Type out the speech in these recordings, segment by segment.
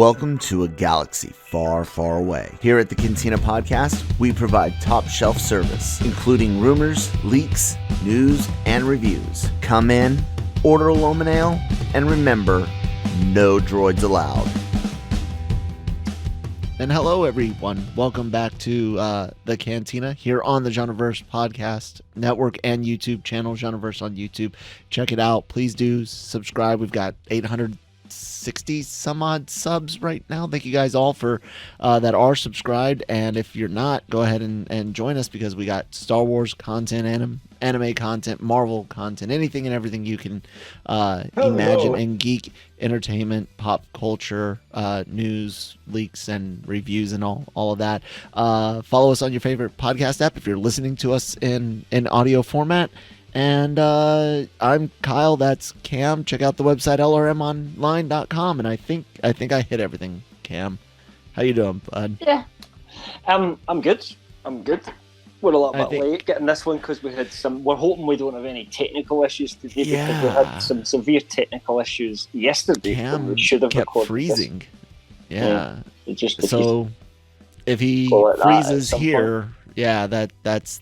Welcome to a galaxy far, far away. Here at the Cantina Podcast, we provide top shelf service, including rumors, leaks, news, and reviews. Come in, order a Loman Ale, and remember, no droids allowed. And hello, everyone. Welcome back to the Cantina here on the GenreVerse Podcast Network and YouTube channel, GenreVerse on YouTube. Check it out. Please do subscribe. We've got 860 some odd subs right now. Thank you guys all for that are subscribed. And if you're not, go ahead and join us, because we got Star Wars content, anime content, Marvel content, anything and everything you can imagine, and geek, entertainment, pop culture, news, leaks, and reviews, and all of that. Follow us on your favorite podcast app if you're listening to us in audio format. And I'm Kyle. That's Cam. Check out the website lrmonline.com. And I think I hit everything. Cam, how you doing, bud? Yeah, I'm good. We're a little bit late getting this one because we had some. We're hoping we don't have any technical issues today, because we had some severe technical issues yesterday. Cam we should have kept freezing. This. Yeah. So if he freezes here, that's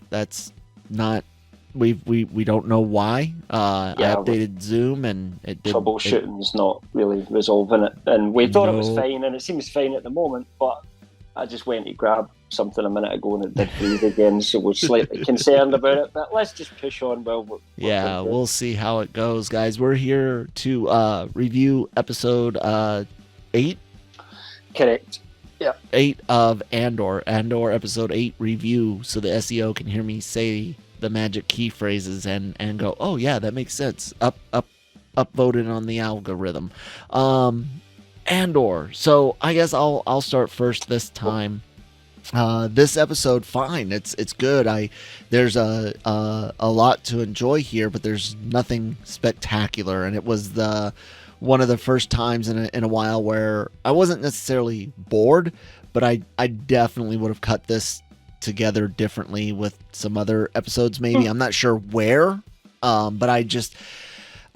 not. We don't know why. I updated Zoom and it didn't. Troubleshooting's not really resolving it, and we thought it was fine, and it seems fine at the moment. But I just went to grab something a minute ago and it did freeze again, so we're slightly concerned about it. But let's just push on. We'll see how it goes, guys. We're here to review episode 8. Correct. Yeah. 8 of Andor episode 8 review, so the SEO can hear me say the magic key phrases and go, oh yeah, that makes sense. Upvoted on the algorithm. Andor. So I guess I'll start first this time. This episode, fine. It's good. There's a lot to enjoy here, but there's nothing spectacular. And it was one of the first times in a while where I wasn't necessarily bored, but I definitely would have cut this together differently with some other episodes. Maybe I'm not sure where, but I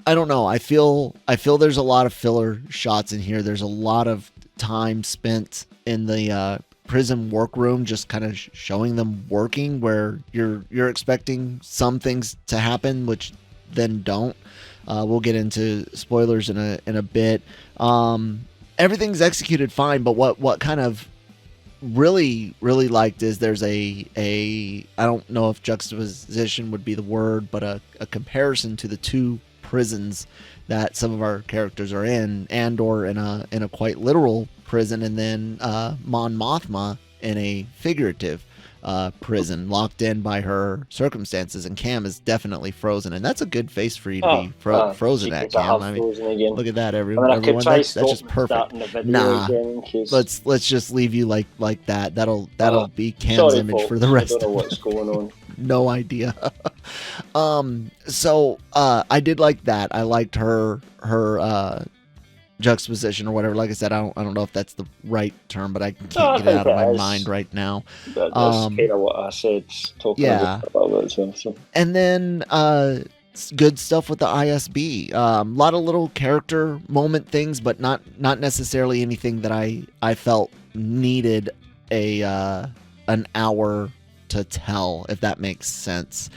don't know. I feel there's a lot of filler shots in here. There's a lot of time spent in the prison workroom, just kind of showing them working, where you're expecting some things to happen, which then don't. We'll get into spoilers in a bit. Everything's executed fine, but what kind of really liked is there's a I don't know if juxtaposition would be the word, but a comparison to the two prisons that some of our characters are in. Andor in a quite literal prison, and then Mon Mothma in a figurative prison, locked in by her circumstances. And Cam is definitely frozen, and that's a good face for you to be frozen at, Cam. I mean, look at that, everyone. That's just perfect. Let's just leave you like that. That'll be Cam's image for the rest. I don't know what's going on. No idea. So I did like that. I liked her juxtaposition or whatever. Like I said, I don't know if that's the right term, but I can't get it out of my mind right now. That's kind of what I said talking about it as well. So. And then good stuff with the ISB. A lot of little character moment things, but not necessarily anything that I felt needed an hour to tell, if that makes sense.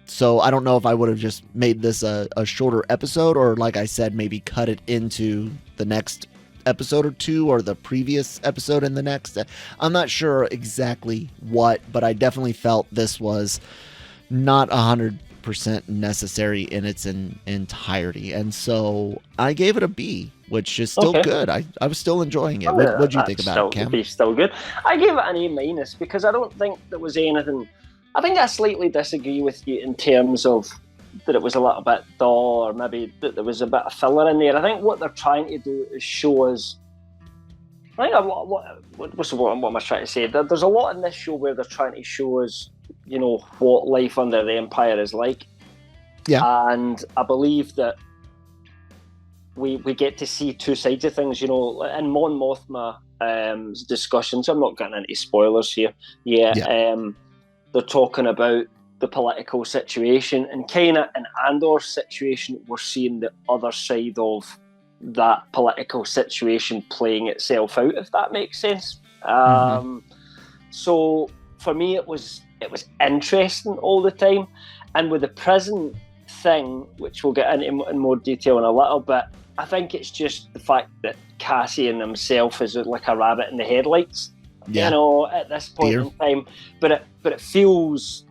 So I don't know if I would have just made this a shorter episode, or like I said, maybe cut it into the next episode or two, or the previous episode in the next. I'm not sure exactly what, but I definitely felt this was not 100% necessary in its entirety. And so I gave it a B, which is still good. I was still enjoying it. What did you think about it, Cam? It's still good. I gave it an A- because I don't think there was anything. I think I slightly disagree with you in terms of that it was a little bit dull, or maybe that there was a bit of filler in there. I think what they're trying to do is show us. I think what am I trying to say? There's a lot in this show where they're trying to show us, what life under the Empire is like. Yeah. And I believe that we get to see two sides of things. In Mon Mothma's discussions, I'm not getting into spoilers here. They're talking about the political situation, and kind of in Andor's situation, we're seeing the other side of that political situation playing itself out, if that makes sense. So for me, it was interesting all the time, and with the prison thing, which we'll get into in more detail in a little bit, I think it's just the fact that Cassian himself is like a rabbit in the headlights, you know, at this point in time. But it feels,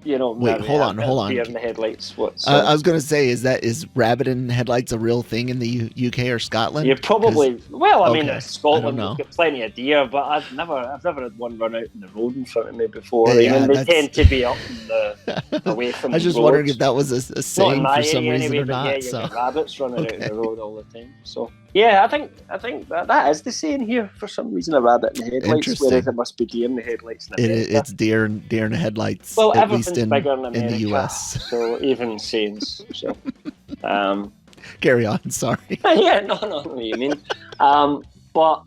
you know. Wait, hold on. Deer in the headlights. I was going to say, is rabbit in headlights a real thing in the UK or Scotland? You're probably. Well, I mean, in Scotland, we've got plenty of deer, but I've never had one run out in the road in front of me before. Yeah, they tend to be up in the away from. I was just wondering if that was a saying for some reason or not. Yeah, you get rabbits running out in the road all the time. So yeah, I think that is the saying here for some reason. A rabbit in the headlights, whereas it must be deer in the headlights. It's deer in the headlights. Well, at least bigger in the US. So even sayings. So carry on. Sorry. Yeah, no, what you mean. But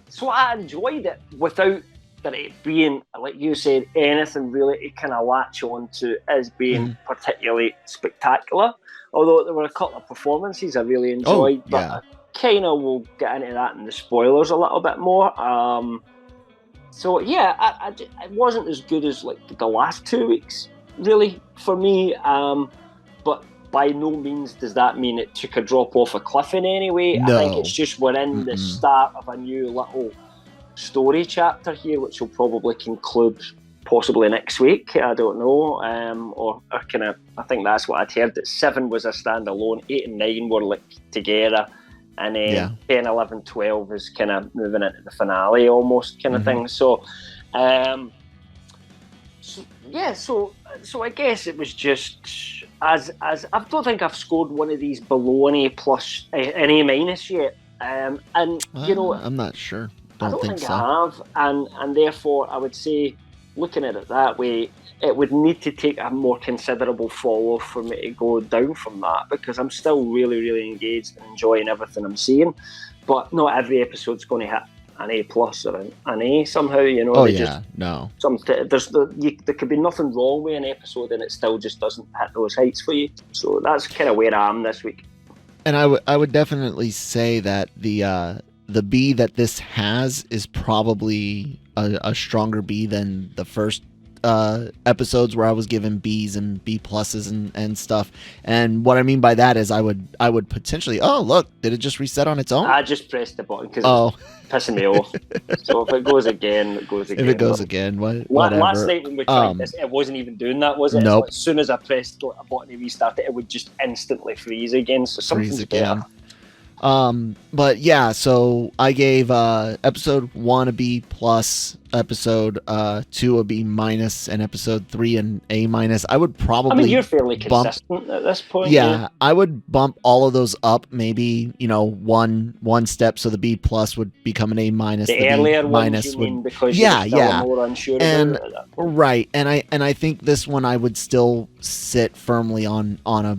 so I enjoyed it without that it being, like you said, anything really to kind of latch on to as being particularly spectacular. Although there were a couple of performances I really enjoyed, but I kind of will get into that in the spoilers a little bit more. So yeah, it wasn't as good as like the last 2 weeks, really, for me. But by no means does that mean it took a drop off a cliff in any way. No. I think it's just we're in the start of a new little story chapter here, which will probably conclude possibly next week. I don't know, or kind of. I think that's what I'd heard. That 7 was a standalone, 8 and 9 were like together, and then 10, 11, 12 is kind of moving into the finale almost kind of thing. So, so I guess it was just as I don't think I've scored one of these below an A plus, an A minus yet, and you know, I'm not sure. I don't think so. I have, and therefore I would say, looking at it that way, it would need to take a more considerable fall off for me to go down from that, because I'm still really, really engaged and enjoying everything I'm seeing. But not every episode's going to hit an A plus or an A somehow, you know. No. There could be nothing wrong with an episode, and it still just doesn't hit those heights for you. So that's kind of where I am this week. And I would definitely say that the B that this has is probably a stronger B than the first episodes where I was given B's and B pluses and stuff. And what I mean by that is I would potentially, oh look, did it just reset on its own? I just pressed the button because it's pissing me off. So if it goes again, it goes again. If it goes again, whatever. Last night when we tried this, it wasn't even doing that, was it? Nope. Like, as soon as I pressed a button to restart it, it would just instantly freeze again. So something's better. But yeah, so I gave episode 1 a B plus, episode 2 a B minus, and episode 3 an A minus. I would probably, I mean, you're fairly consistent at this point. Yeah, I would bump all of those up, maybe, you know, one step, so the B plus would become an A minus. The earlier minus would, because you're still more unsure about it at that point. Right, and I think this one I would still sit firmly on a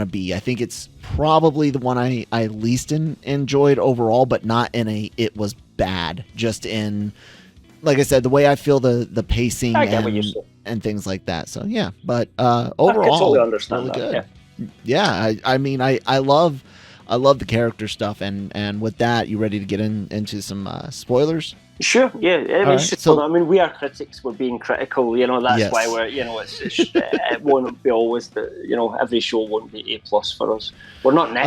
B. I think it's probably the one I least enjoyed overall, but not in a it was bad. Just in, like I said, the way I feel the pacing and things like that. So yeah, but overall, I totally understand really that. Good. Yeah, I mean, I love the character stuff, and with that, you ready to get into some spoilers? Sure, yeah. I mean, we are critics. We're being critical, you know. That's why we're, you know, it won't be always every show won't be A plus for us. We're not Nick.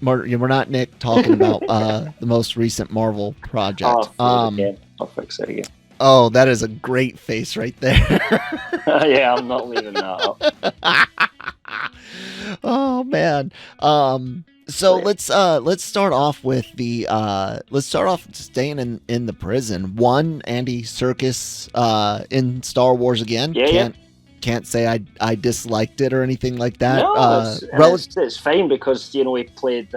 We're not Nick talking about the most recent Marvel project. I'll fix it again. Oh, that is a great face right there. Yeah, I'm not leaving that up. Oh man. So let's start off with staying in the prison. One, Andy Serkis in Star Wars again. Can't say I disliked it or anything like that. No, it's fine because, you know, he played.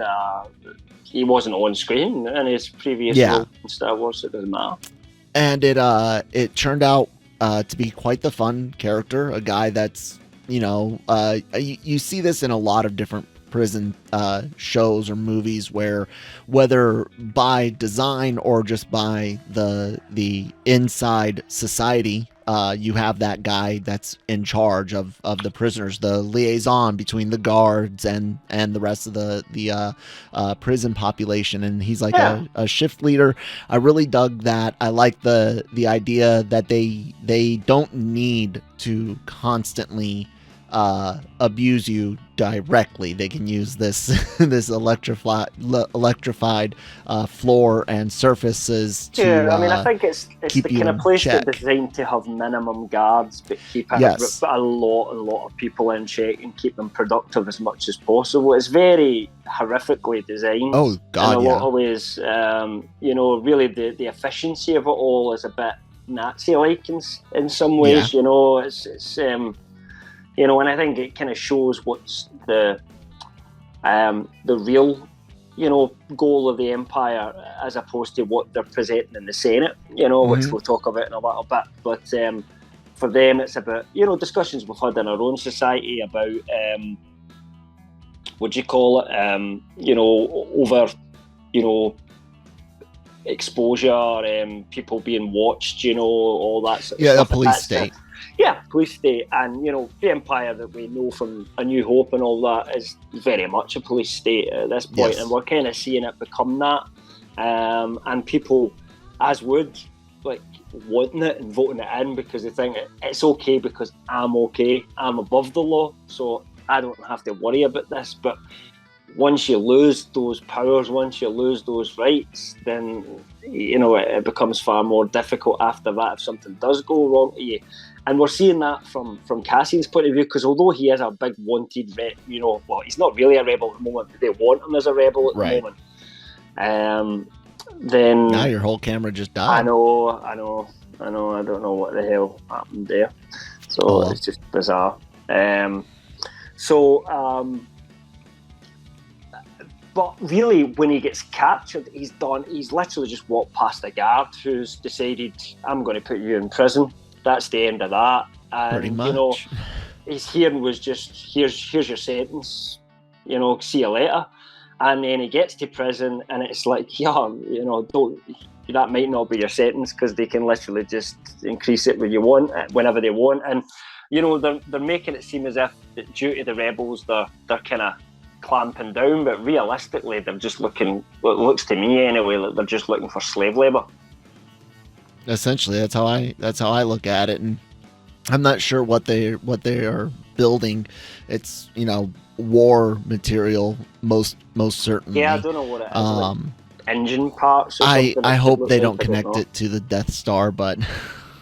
He wasn't on screen in his previous role in Star Wars. So it doesn't matter. And it turned out to be quite the fun character. A guy that's, you know, you see this in a lot of different prison shows or movies, where whether by design or just by the inside society, you have that guy that's in charge of the prisoners, the liaison between the guards and the rest of the prison population, and he's like a shift leader. I really dug that. I like the idea that they don't need to constantly abuse you directly. They can use this electrified floor and surfaces to I mean, I think it's the kind of place that's designed to have minimum guards, but keep a lot of people in check and keep them productive as much as possible. It's very horrifically designed. Oh God, in a lot of ways. Really the efficiency of it all is a bit Nazi-like in some ways. It's and I think it kind of shows what's the real, goal of the Empire as opposed to what they're presenting in the Senate, which we'll talk about in a little bit. But for them, it's about, discussions we've had in our own society about, over, exposure, people being watched, all that sort of stuff. Yeah, a police state. Police state, and the Empire that we know from A New Hope and all that is very much a police state at this point, and we're kind of seeing it become that. And people, as would, like wanting it and voting it in because they think it's okay because I'm okay, I'm above the law, so I don't have to worry about this. But once you lose those powers, once you lose those rights, then it becomes far more difficult after that if something does go wrong to you. And we're seeing that from Cassian's point of view, because although he is a big wanted he's not really a rebel at the moment, but they want him as a rebel at the moment. Then now your whole camera just died. I know. I don't know what the hell happened there. So it's just bizarre. But really, when he gets captured, he's done. He's literally just walked past a guard who's decided, I'm going to put you in prison. That's the end of that. And, pretty much. His hearing was just, here's your sentence, see you later. And then he gets to prison and it's like, that might not be your sentence because they can literally just increase it whenever they want. And, they're making it seem as if due to the rebels, they're kind of clamping down, but realistically, they're just looking, what it looks to me anyway, like they're just looking for slave labor. Essentially, that's how I look at it, and I'm not sure what they are building. It's war material most certainly. Yeah, I don't know what it is. Like engine parts. Or I hope they don't like, connect it to the Death Star, but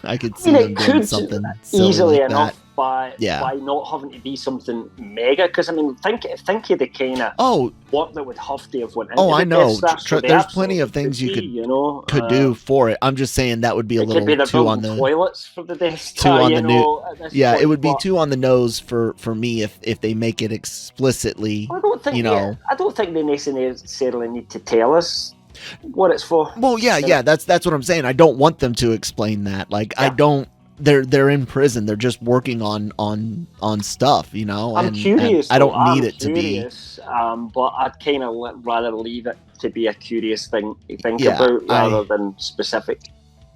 I could see them doing something easily like enough that. By not having to be something mega. Because I mean, think of the kind of work that would have to have went into I know. There's so plenty of things you could do for it. I'm just saying that would be a little too on the toilets for the Death Star. It would be too on the nose for me if they make it explicitly. I don't think they necessarily need to tell us what it's for. Well, that's what I'm saying. I don't want them to explain that. I don't. They're in prison. They're just working on stuff, I'm curious. I don't need it to be. But I'd kind of rather leave it to be a curious thing to think about rather than specific.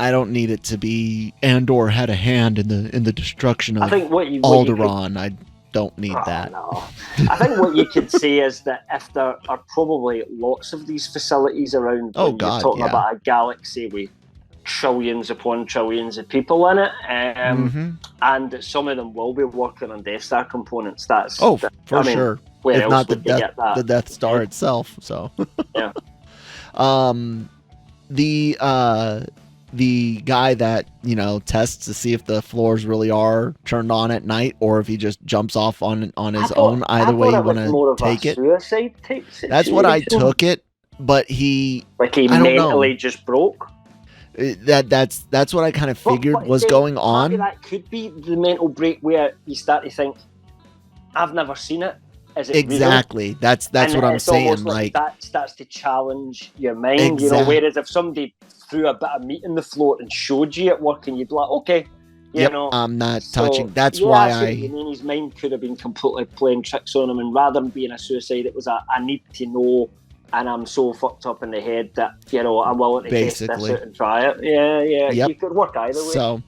I don't need it to be Andor had a hand in the destruction of Alderaan. I don't need that. No. I think what you could say is that if there are probably lots of these facilities around, you're talking about a galaxy with trillions upon trillions of people in it, and some of them will be working on Death Star components. That's sure. Where if else not would they get that? The Death Star itself. So yeah. The guy that tests to see if the floors really are turned on at night or if he just jumps off on his own. Either way you want to take it. Suicide type situation. That's what I took it, but he mentally just broke. That's what I kind of figured was going on. That could be the mental break where you start to think, I've never seen it. Is it exactly real? That's what I'm saying. Like that starts to challenge your mind. Whereas if somebody threw a bit of meat in the floor and showed you it working, you'd be like, okay, I'm not touching. That's why his mind could have been completely playing tricks on him, and rather than being a suicide, it was I need to know and I'm so fucked up in the head that, I'm willing to test this out and try it. Yeah. Yep. You could work either way. So,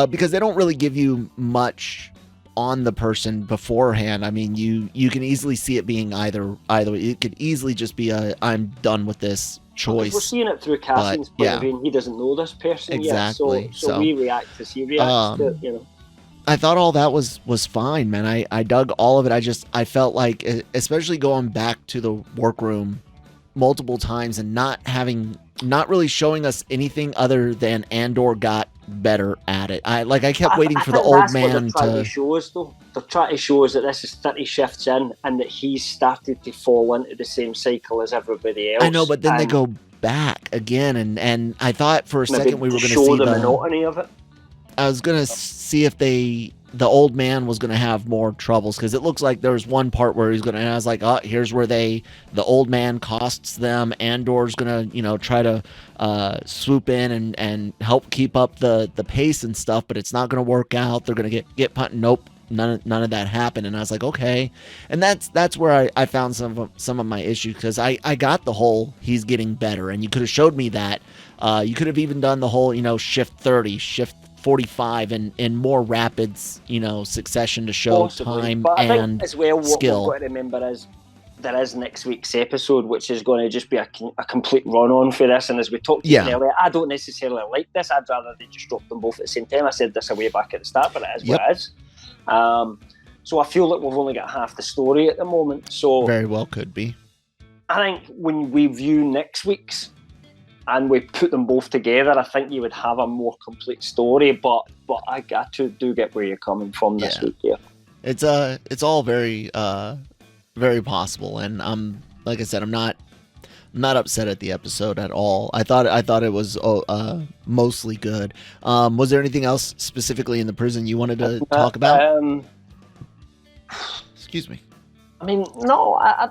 because they don't really give you much on the person beforehand. I mean, you can easily see it being either way. It could easily just be I'm done with this choice. We're seeing it through Cassian's point of view. He doesn't know this person exactly. yet. So we react as he reacts to it, I thought all that was fine, man. I dug all of it. I felt like, especially going back to the workroom multiple times and not really showing us anything other than Andor got better at it. I kept waiting for the old man to. They're trying to show us that this is 30 shifts in and that he's started to fall into the same cycle as everybody else. I know, but then they go back again, and I thought for a second we were going to see the monotony of it. I was going to see if the old man was going to have more troubles, because it looks like there was one part where he's going to, and I was like, oh, here's where the old man costs them. Andor's going to, try to swoop in and help keep up the pace and stuff, but it's not going to work out. They're going to get punted. Nope. None of that happened. And I was like, okay. And that's where I found some of my issues, because I got the whole he's getting better, and you could have showed me that. You could have even done the whole, shift 30, shift 45 in more rapid, succession to show time but I and think as well, what skill. we've got to remember is there is next week's episode, which is going to just be a complete run-on for this. And as we talked about earlier, I don't necessarily like this. I'd rather they just drop them both at the same time. I said this way back at the start, but it is what it is. So I feel like we've only got half the story at the moment. So very well could be. I think when we view next week's and we put them both together, I think you would have a more complete story. But I do get where you're coming from this week. Yeah, it's all very very possible, and like I said, I'm not upset at the episode at all. I thought it was mostly good. Was there anything else specifically in the prison you wanted to talk about? Excuse me. I mean, no, I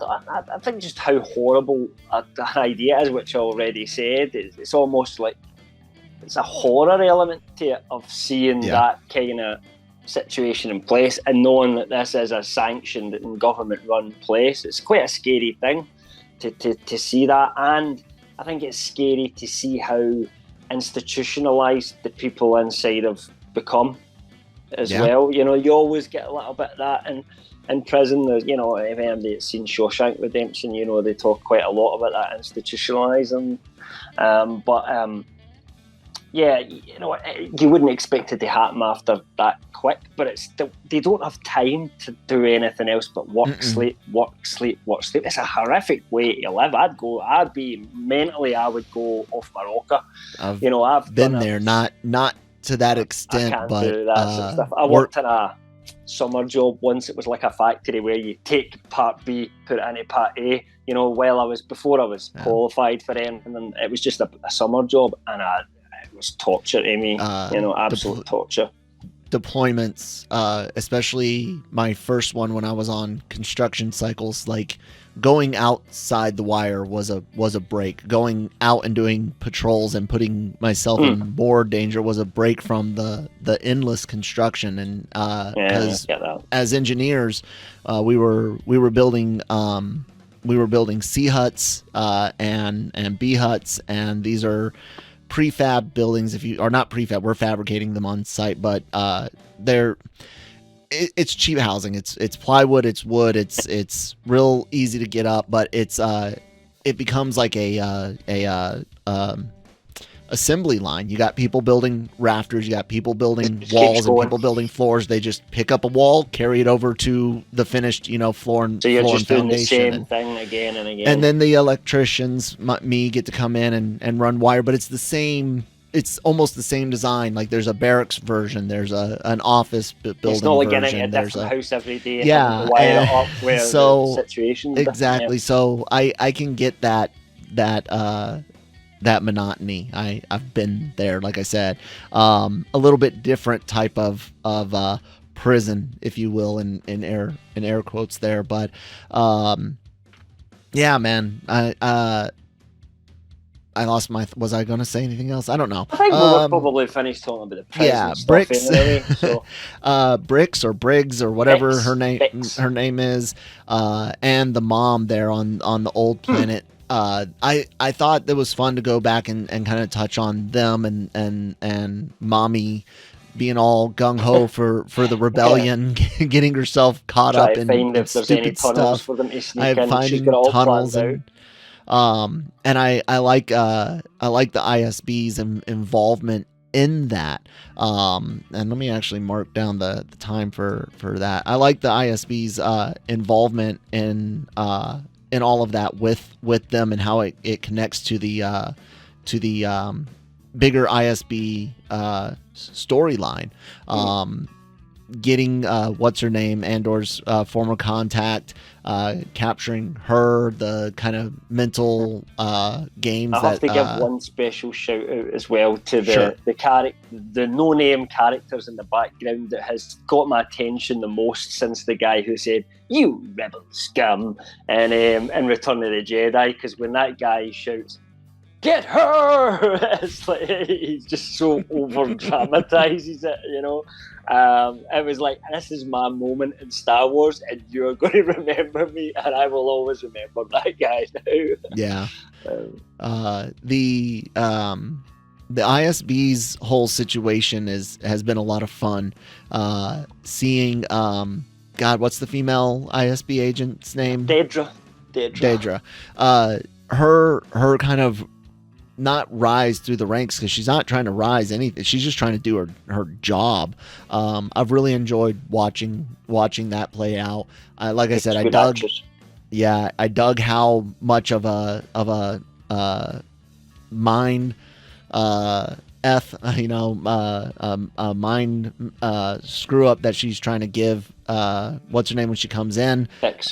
think just how horrible an idea is, which I already said. It's almost like it's a horror element to it, of seeing that kind of situation in place and knowing that this is a sanctioned and government-run place. It's quite a scary thing to see that, and I think it's scary to see how institutionalized the people inside have become as well. You always get a little bit of that in prison. There's, if anybody that's seen Shawshank Redemption, they talk quite a lot about that institutionalizing. You wouldn't expect it to happen after that quick, but it's still, they don't have time to do anything else but work, sleep, work, sleep, work, sleep. It's a horrific way to live. I would go off my rocker. I've been there, not to that extent, but do that sort of stuff. I worked in a summer job once. It was like a factory where you take part B, put it into part A, before I was qualified for anything, and it was just a summer job, and it was torture to me, absolute torture. Deployments, especially my first one when I was on construction cycles, like going outside the wire was a break. Going out and doing patrols and putting myself in more danger was a break from the endless construction. And because as engineers, we were building C huts and B huts, and these are prefab buildings. We're fabricating them on site, but it's cheap housing. It's plywood, it's wood, it's real easy to get up, but it becomes like a assembly line. You got people building rafters, you got people building walls, and people building floors. They just pick up a wall, carry it over to the finished, floor and so you're floor just and doing the foundation. same thing again and again. And then the electricians, me, get to come in and run wire, but it's almost the same design. Like there's a barracks version, there's an office building it's not like version. Getting a different house every day and having to wire it up where the situation. Exactly. So I can get that monotony. I've been there, like I said. A little bit different type of prison, if you will, in air quotes there. But yeah, man, I lost my. Was I going to say anything else? I don't know. I think we're probably finished talking about the prison stuff Bricks. Anyway, so. Bricks or Briggs or whatever Bix. her name is, and the mom there on the old planet. I thought it was fun to go back and kind of touch on them and mommy being all gung ho for the rebellion, getting herself caught Try up to in, find in if there's any stupid tunnels stuff. for them to sneak I'm in. She's finding got it all tunnels planned out. and I like the ISB's involvement in that. And let me actually mark down the time for that. I like the ISB's involvement in all of that with them and how it connects to the bigger ISB storyline. Getting what's her name, Andor's former contact, capturing her, the kind of mental games. I have to give one special shout out as well to the no-name characters in the background that has got my attention the most since the guy who said "You rebel scum" and in Return of the Jedi, because when that guy shouts "Get her!" it's like he's just so over dramatizes it, you know. It was like, this is my moment in Star Wars, and you're going to remember me, and I will always remember that guy now. Yeah. The ISB's whole situation has been a lot of fun. Seeing God, what's the female ISB agent's name? Daedra. Her kind of not rise through the ranks, because she's not trying to rise anything. She's just trying to do her job. I've really enjoyed watching that play out. Like I said, I dug how much of a mind mind screw up that she's trying to give what's her name when she comes in. What'd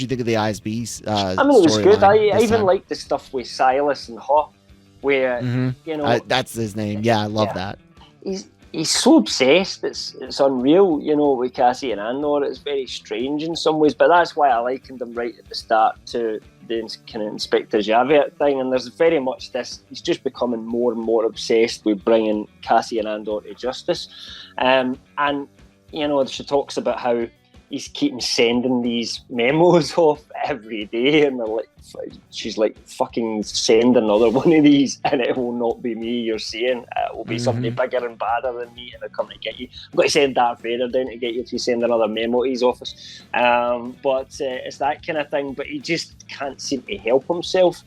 you think of the ISB's I mean, it was good. I even liked the stuff with Silas and Hawk, where you know, that's his name. Yeah, I love that. He's so obsessed. It's unreal. You know, with Cassie and Andor, it's very strange in some ways. But that's why I likened him right at the start to the kind of Inspector Javert thing. And there's very much this. He's just becoming more and more obsessed with bringing Cassie and Andor to justice. And you know, she talks about how he's keeping sending these memos off every day, and she's like, fucking send another one of these and it will not be me you're seeing, it will be somebody bigger and badder than me, and I'll come to get you. I'm going to send Darth Vader down to get you if you send another memo to his office. But it's that kind of thing, but he just can't seem to help himself,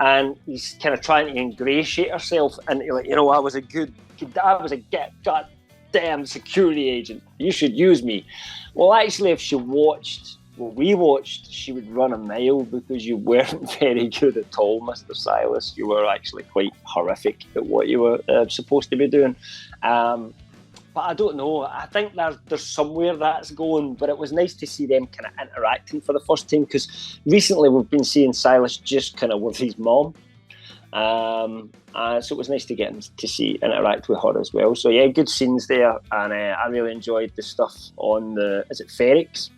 and he's kind of trying to ingratiate herself, and like, you know, I was a goddamn security agent, you should use me. Well, actually, if she watched what we watched, she would run a mile, because you weren't very good at all, Mr. Silas. You were actually quite horrific at what you were supposed to be doing. But I don't know. I think there's somewhere that's going, but it was nice to see them kind of interacting for the first time, because recently we've been seeing Silas just kind of with his mom. So it was nice to get him to see interact with her as well. So yeah, good scenes there, and I really enjoyed the stuff on is it Ferrix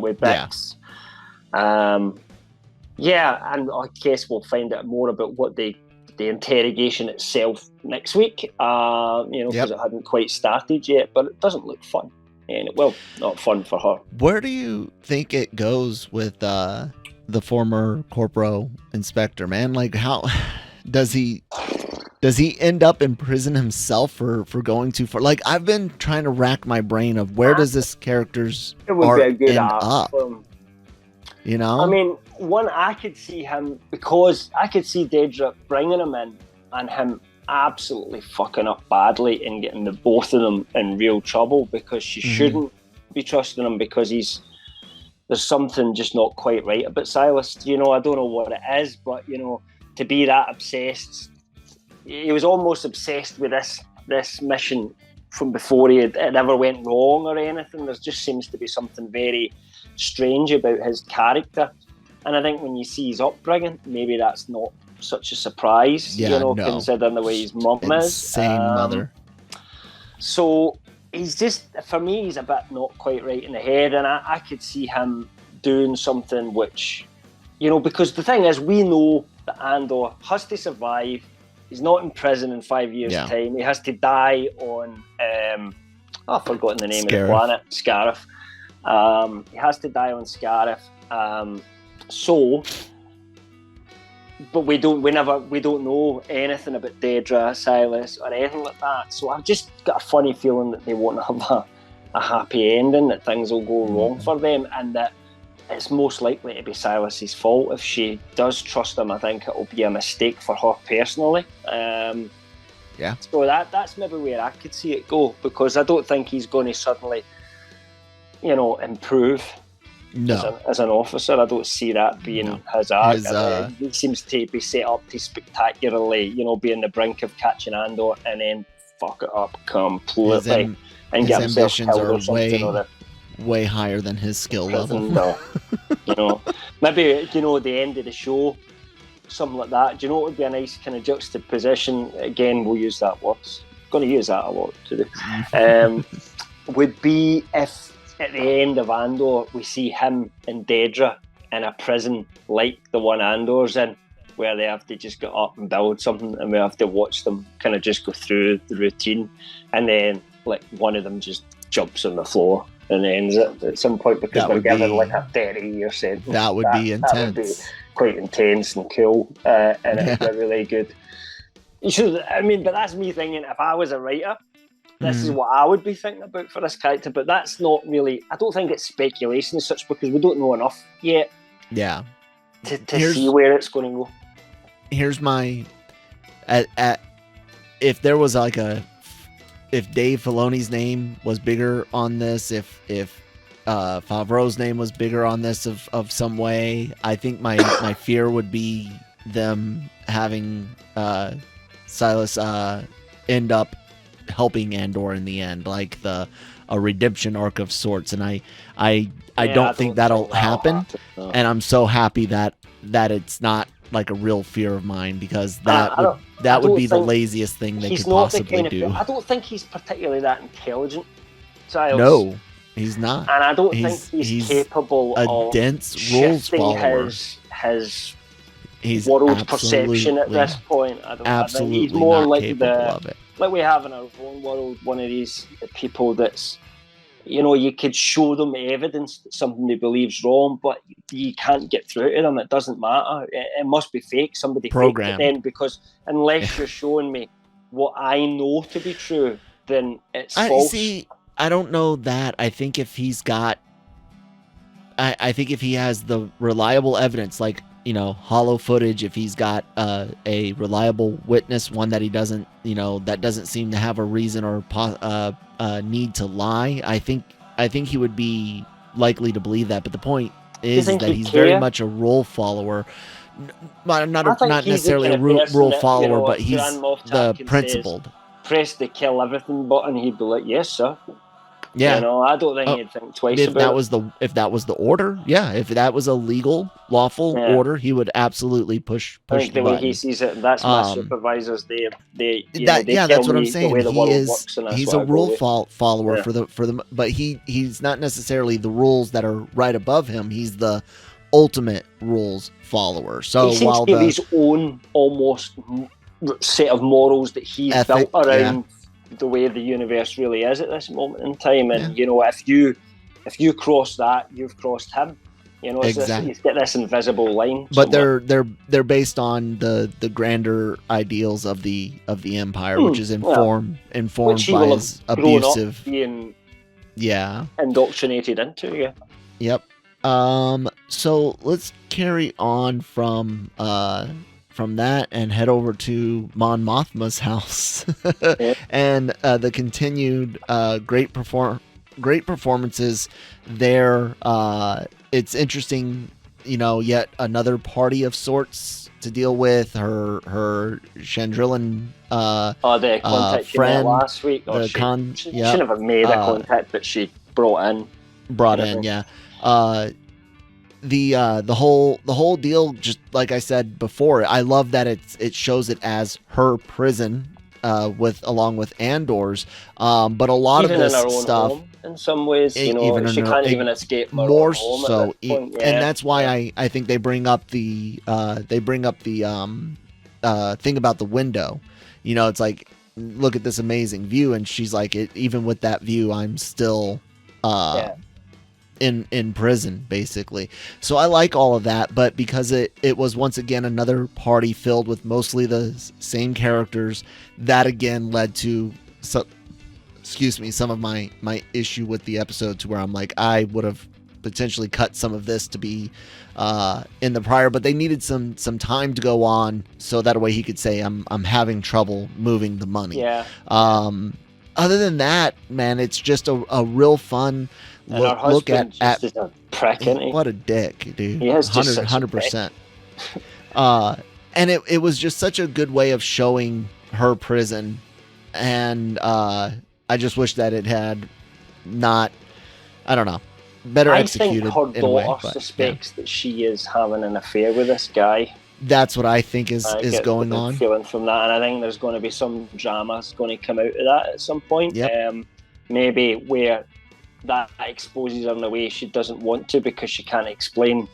with Bix. And I guess we'll find out more about what the interrogation itself next week. You know, because it hadn't quite started yet, but it doesn't look fun, and not fun for her. Where do you think it goes with the former Corporal Inspector, man? Like, how does he end up in prison himself for going too far? Like, I've been trying to rack my brain of where does this character's arc end up? You know? I mean, I could see him, because I could see Daedra bringing him in and him absolutely fucking up badly and getting the both of them in real trouble, because she shouldn't be trusting him, because there's something just not quite right about Silas. You know, I don't know what it is, but, you know, to be that obsessed, he was almost obsessed with this mission from before it ever went wrong or anything. There just seems to be something very strange about his character. And I think when you see his upbringing, maybe that's not such a surprise, considering the way his mum is. Same mother. So he's just, for me, he's a bit not quite right in the head, and I could see him doing something which, you know, because the thing is, we know that Andor has to survive. He's not in prison in 5 years' time. He has to die on, I've forgotten the name of the planet, Scarif. He has to die on Scarif. So, but we don't know anything about Dedra, Silas, or anything like that. So I've just got a funny feeling that they won't have a happy ending, that things will go wrong for them, and that it's most likely to be Silas's fault. If she does trust him, I think it'll be a mistake for her personally. So that's maybe where I could see it go, because I don't think he's going to suddenly, improve. No. As an officer, I don't see that being his arc. He seems to be set up to spectacularly, be on the brink of catching Andor and then fuck it up completely and get himself killed or something. Way higher than his skill level. Maybe the end of the show, something like that. Do you know what would be a nice kind of juxtaposition? Again, we'll use that word. Going to use that a lot to do. Would be if at the end of Andor we see him and Dedra in a prison like the one Andor's in, where they have to just get up and build something, and we have to watch them kind of just go through the routine, and then like one of them just jumps on the floor and ends it at some point because they're given like a 30-year sentence. That would be intense. That would be quite intense and cool, and it'd be really good. But that's me thinking, if I was a writer, this is what I would be thinking about for this character. But that's not really, I don't think it's speculation as such, because we don't know enough yet. Yeah. To see where it's going to go. Here's my, if there was like if Dave Filoni's name was bigger on this, if Favreau's name was bigger on this of some way, I think my fear would be them having Silas end up helping Andor in the end, like a redemption arc of sorts. And I don't think that'll happen. No. And I'm so happy that it's not like a real fear of mine, because that would be the laziest thing they could possibly do. I don't think he's particularly that intelligent, Silas. No, he's not. And I don't think he's capable of dense rules follower. His world perception at this point. I think he's more like like we have in our own world, one of these people that's, you could show them evidence that something they believe's wrong, but you can't get through to them. It doesn't matter. It must be fake. Somebody faked it then, because unless you're showing me what I know to be true, then it's false. See, I don't know that. I think if he's got, I think if he has the reliable evidence, like, hollow footage, if he's got a reliable witness, one that he doesn't, that doesn't seem to have a reason or need to lie, I think he would be likely to believe that. But the point is that he's very much a rule follower. Not necessarily a rule follower, but he's the principled. Press the kill everything button, he'd be like, yes, sir. Yeah, I don't think he'd think twice if about that if that was the order. Yeah, if that was a legal, lawful order, he would absolutely push I think the way button. he sees it, that's my supervisors. That's what I'm saying. He's a rule follower for the, but he's not necessarily the rules that are right above him. He's the ultimate rules follower. So he seems to have his own almost set of morals that he's built around. The way the universe really is at this moment in time, and if you cross that, you've crossed him. Exactly. He's got this invisible line. But they're based on the grander ideals of the empire, which is informed by his abusive, being yeah, indoctrinated into. Yeah. Yep. So let's carry on from that and head over to Mon Mothma's house and the continued great performances there. It's interesting, yet another party of sorts to deal with. Her Chandrillan the contact friend last week. She shouldn't have made a contact, but she brought in. Yeah. The whole deal, just like I said before, I love that it shows it as her prison, along with Andor's, but a lot even of this in our own stuff home, in some ways, she can't even escape more home so, at this point. And that's why I think they bring up the thing about the window. It's like, look at this amazing view, and she's like, even with that view, I'm still in prison, basically. So I like all of that, but because it was once again another party filled with mostly the same characters, that again led to some of my issue with the episode, to where I'm like, I would have potentially cut some of this to be in the prior, but they needed some time to go on, so that way he could say I'm having trouble moving the money. Yeah. Other than that, man, it's just a real fun look at is a prick, isn't he? What a dick, dude. He is just 100%. And it was just such a good way of showing her prison, and I just wish that it had not, I don't know, better executed. I think her in a way, daughter suspects that she is having an affair with this guy. That's what I think is going on. Feeling from that, and I think there's going to be some drama going to come out of that at some point. Yep. Maybe where that exposes her in a way she doesn't want to, because she can't explain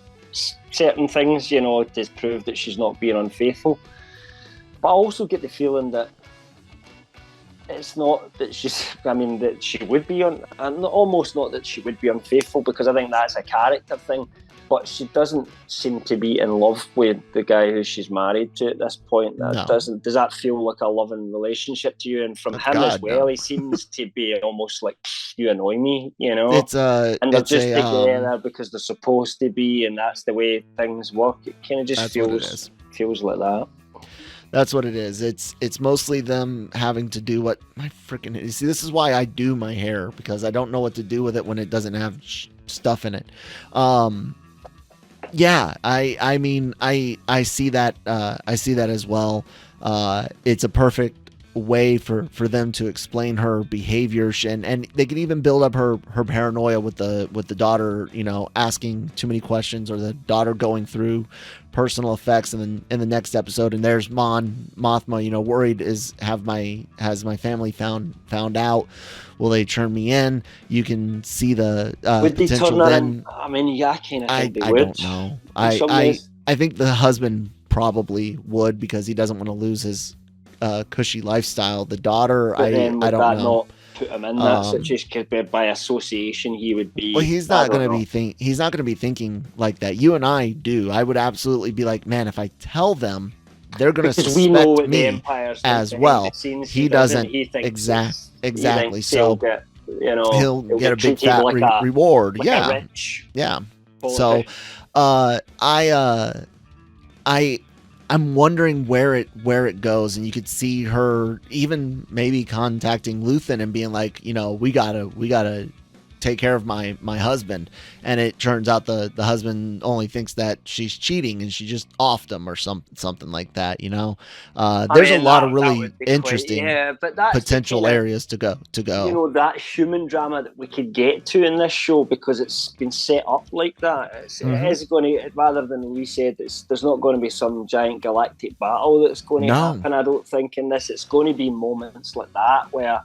certain things, to prove that she's not being unfaithful. But I also get the feeling that it's not that that she would be almost not that she would be unfaithful, because I think that's a character thing. But she doesn't seem to be in love with the guy who she's married to at this point. Does that feel like a loving relationship to you? And from him as well, he seems to be almost like, you annoy me, It's and they're just together because they're supposed to be, and that's the way things work. It kind of just feels like that. That's what it is. It's mostly them having to do what my freaking. You see, this is why I do my hair, because I don't know what to do with it when it doesn't have stuff in it. Yeah, I mean, I see that. I see that as well. It's a perfect way for them to explain her behavior, and they can even build up her paranoia with the daughter, asking too many questions, or the daughter going through personal effects, and then in the next episode, and there's Mothma, worried has my family found out? Will they turn me in? You can see the would they potential. Turn then I mean, yeah, I kind of think they I would. don't know. I think the husband probably would, because he doesn't want to lose his cushy lifestyle. The daughter, I don't know. Not put him in that situation, because by association he would be. Well, he's not going to be thinking like that. You and I do. I would absolutely be like, man, if I tell them, they're going to suspect we know what me the Empire's as well. He doesn't. He thinks exactly. So he'll get a big fat reward. Yeah. So, I'm wondering where it goes, and you could see her even maybe contacting Luthen and being like, we gotta take care of my husband, and it turns out the husband only thinks that she's cheating and she just offed him or something like that. There's a lot of really interesting potential areas to go. That human drama that we could get to in this show, because it's been set up like that. It is going to, rather than we said, there's not going to be some giant galactic battle that's going to happen. I don't think in this. It's going to be moments like that where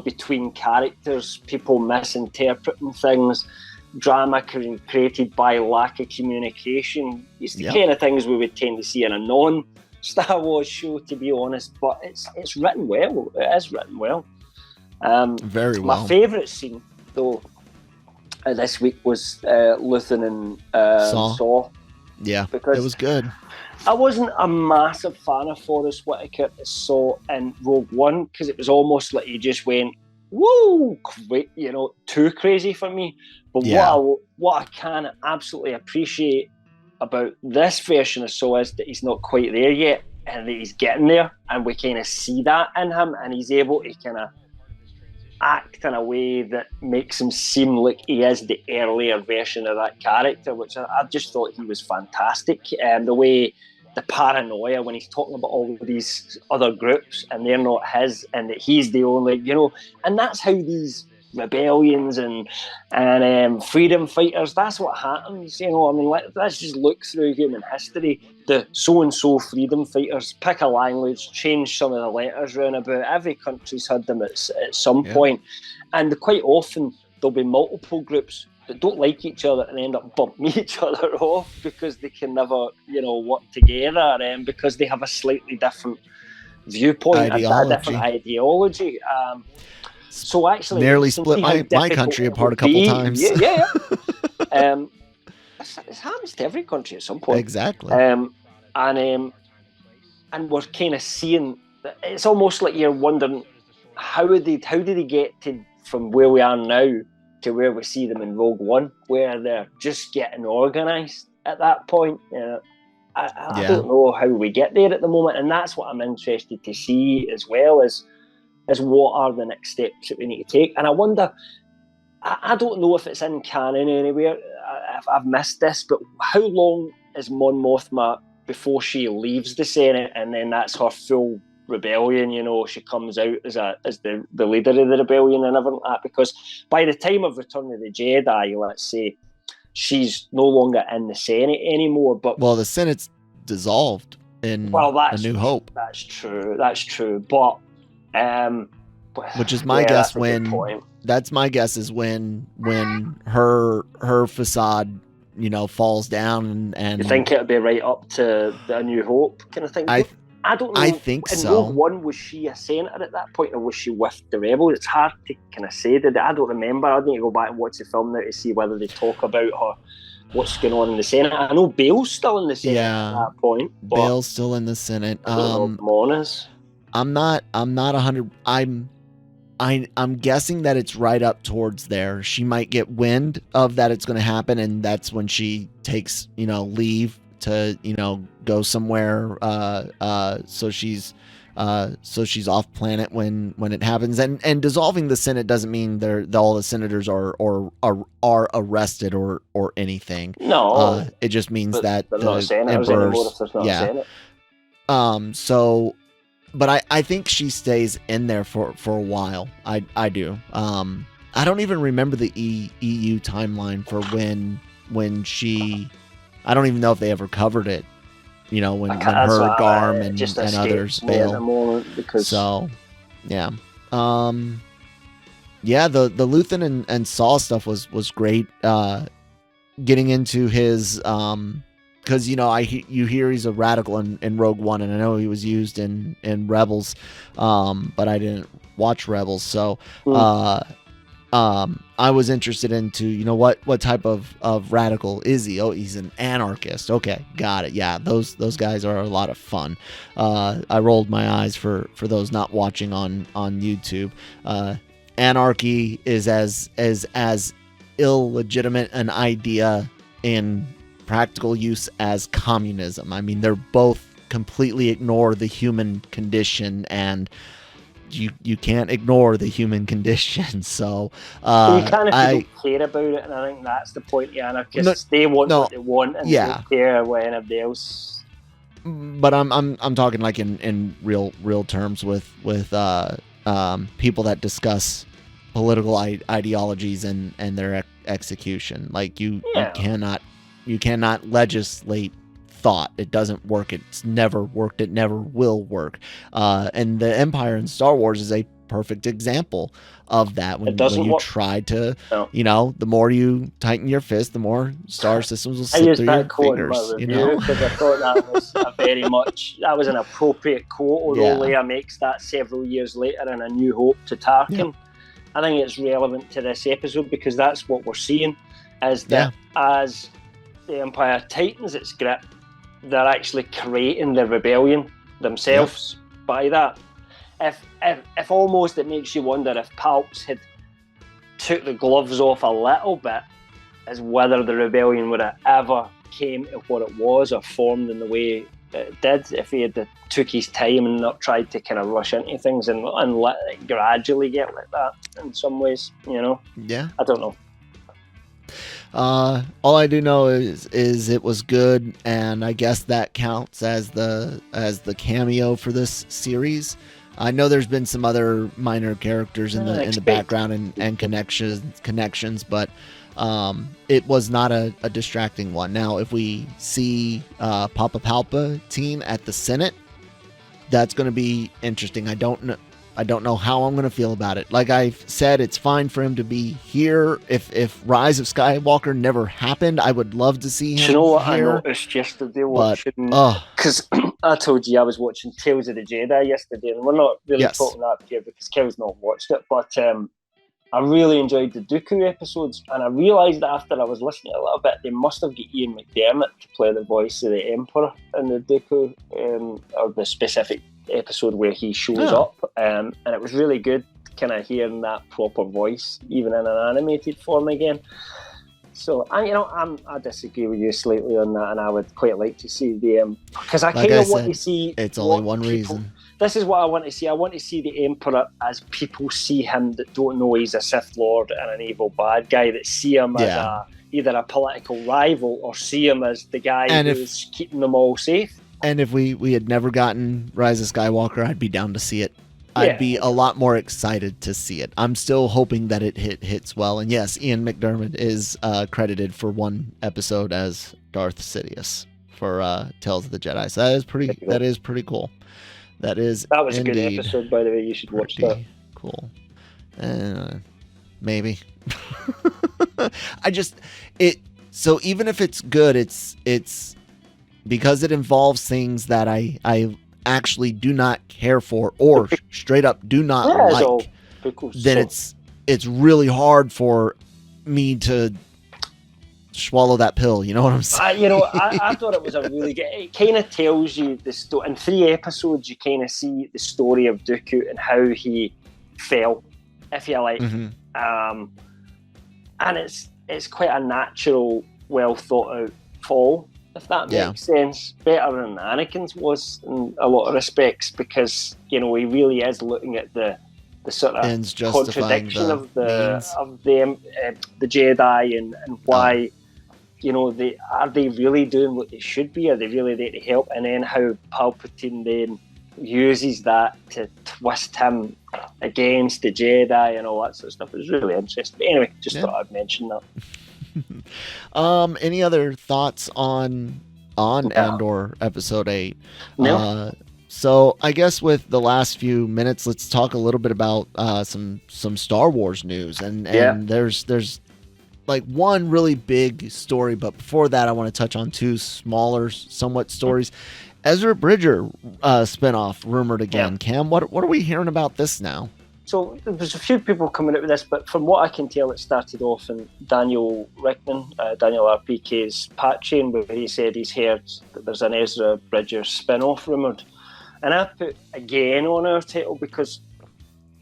between characters, people misinterpreting things, drama created by lack of communication. It's the kind of things we would tend to see in a non-Star Wars show, to be honest. But it's written well. It is written well. Very well. My favourite scene, though, this week was Luthen and Saw. Yeah, because it was good. I wasn't a massive fan of Forrest Whitaker as Saw in Rogue One, because it was almost like he just went, woo, great, too crazy for me. But what I can absolutely appreciate about this version of Saw is that he's not quite there yet, and that he's getting there, and we kind of see that in him, and he's able to kind of act in a way that makes him seem like he is the earlier version of that character, which I just thought he was fantastic. The way, the paranoia when he's talking about all of these other groups and they're not his, and that he's the only, and that's how these rebellions and freedom fighters, that's what happens. Let's just look through human history. The so-and-so freedom fighters, pick a language, change some of the letters around about. Every country's had them at some point. And quite often there'll be multiple groups that don't like each other and end up bumping each other off because they can never, work together, because they have a slightly different viewpoint, a different ideology. So actually, nearly split my country apart a couple times. Yeah. It happens to every country at some point. Exactly. And we're kind of seeing. It's almost like you're wondering how did they get to from where we are now to where we see them in Rogue One, where they're just getting organised at that point. I don't know how we get there at the moment, and that's what I'm interested to see as well as what are the next steps that we need to take. And I wonder, I don't know if it's in canon anywhere, if I've missed this, but how long is Mon Mothma before she leaves the Senate, and then that's her full rebellion? She comes out as the leader of the rebellion and everything like that, because by the time of Return of the Jedi, let's say, she's no longer in the Senate anymore. But the Senate's dissolved in A New Hope. That's true. But which is my guess that's my guess is when her facade, falls down and you think it'll be right up to the A New Hope kind of thing. I don't know. I think in so. Rogue One, was she a senator at that point, or was she with the rebels? It's hard to kind of say. I don't remember. I need to go back and watch the film now to see whether they talk about her, what's going on in the Senate. I know Bale's still in the Senate at that point. Bale's still in the Senate. I don't know Mona's. I'm not 100. I'm guessing that it's right up towards there. She might get wind of that it's going to happen, and that's when she takes leave to go somewhere. So she's off planet when it happens. And dissolving the Senate doesn't mean all the senators are arrested or anything. No, it just means that the emperor's But I think she stays in there for a while. I do. I don't even remember the EU timeline for when she. I don't even know if they ever covered it. When her, Garm, and others fail. So, yeah. The Luthen and Saw stuff was great. Getting into his because you hear he's a radical in Rogue One, and I know he was used in Rebels, but I didn't watch Rebels, so I was interested into what type of radical is he? Oh, he's an anarchist. Okay, got it. Yeah, those guys are a lot of fun. I rolled my eyes for those not watching on YouTube. Anarchy is as illegitimate an idea in practical use as communism. I mean, they're both completely ignore the human condition, and you can't ignore the human condition. So you kind of don't care about it, and I think that's the point. The anarchists, they want what they want, and they don't care what anybody else. But I'm talking like in real terms with people that discuss political ideologies and their execution. Like you cannot legislate thought. It doesn't work. It's never worked. It never will work. And the Empire in Star Wars is a perfect example of that. When you try to, the more you tighten your fist, the more star systems will slip through your fingers. Because I thought that was that was an appropriate quote. Although Leia makes that several years later in A New Hope to Tarkin. Yep. I think it's relevant to this episode because that's what we're seeing. Is that as the Empire tightens its grip, they're actually creating the rebellion themselves by that. If almost it makes you wonder if Palps had took the gloves off a little bit, as whether the rebellion would have ever came to what it was or formed in the way it did, if he had took his time and not tried to kind of rush into things and let it gradually get like that in some ways, Yeah. I don't know. All I do know is it was good, and I guess that counts as the cameo for this series. I know there's been some other minor characters in the background and connections, but it was not a distracting one. Now, if we see Papa Palpatine at the Senate, that's going to be interesting. I don't know how I'm going to feel about it. Like I said, it's fine for him to be here. If Rise of Skywalker never happened, I would love to see him here. Do you know what I noticed yesterday watching? Because I told you I was watching Tales of the Jedi yesterday, and we're not really talking that here because Kel's not watched it. But I really enjoyed the Dooku episodes, and I realised after I was listening a little bit, they must have got Ian McDermott to play the voice of the Emperor in the Dooku, or the specific episode where he shows up, and it was really good kind of hearing that proper voice, even in an animated form again. So, I disagree with you slightly on that, and I would quite like to see the because I kind of want to see. It's only one reason. This is what I want to see. I want to see the Emperor as people see him that don't know he's a Sith Lord and an evil bad guy, that see him as either a political rival or see him as the guy who's keeping them all safe. And if we had never gotten Rise of Skywalker, I'd be down to see it. I'd be a lot more excited to see it. I'm still hoping that it hits well. And yes, Ian McDermott is credited for one episode as Darth Sidious for Tales of the Jedi. So that is pretty cool. That was a good episode, by the way. You should watch that. Cool. Maybe. So even if it's good, it's because it involves things that I actually do not care for or straight up do not like. Then it's really hard for me to swallow that pill. You know what I'm saying? I thought it was a really good. It kind of tells you the story in 3 episodes. You kind of see the story of Dooku and how he fell, if you like. And it's quite a natural, well thought out fall, if that makes sense. Better than Anakin's was in a lot of respects, because he really is looking at the sort of contradiction of the Jedi and why. Are they really doing what they should be? Are they really there to help? And then how Palpatine then uses that to twist him against the Jedi and all that sort of stuff. It was really interesting. But anyway, just thought I'd mention that. Any other thoughts on Andor Episode 8? No. So I guess with the last few minutes, let's talk a little bit about some Star Wars news. And there's like one really big story, but before that, I want to touch on 2 smaller, somewhat stories. Ezra Bridger spinoff rumored again. Yeah. Cam, what are we hearing about this now? So there's a few people coming out with this, but from what I can tell, it started off in Daniel Rickman, Daniel RPK's Patreon, where he said he's heard that there's an Ezra Bridger spin-off rumoured. And I put again on our title because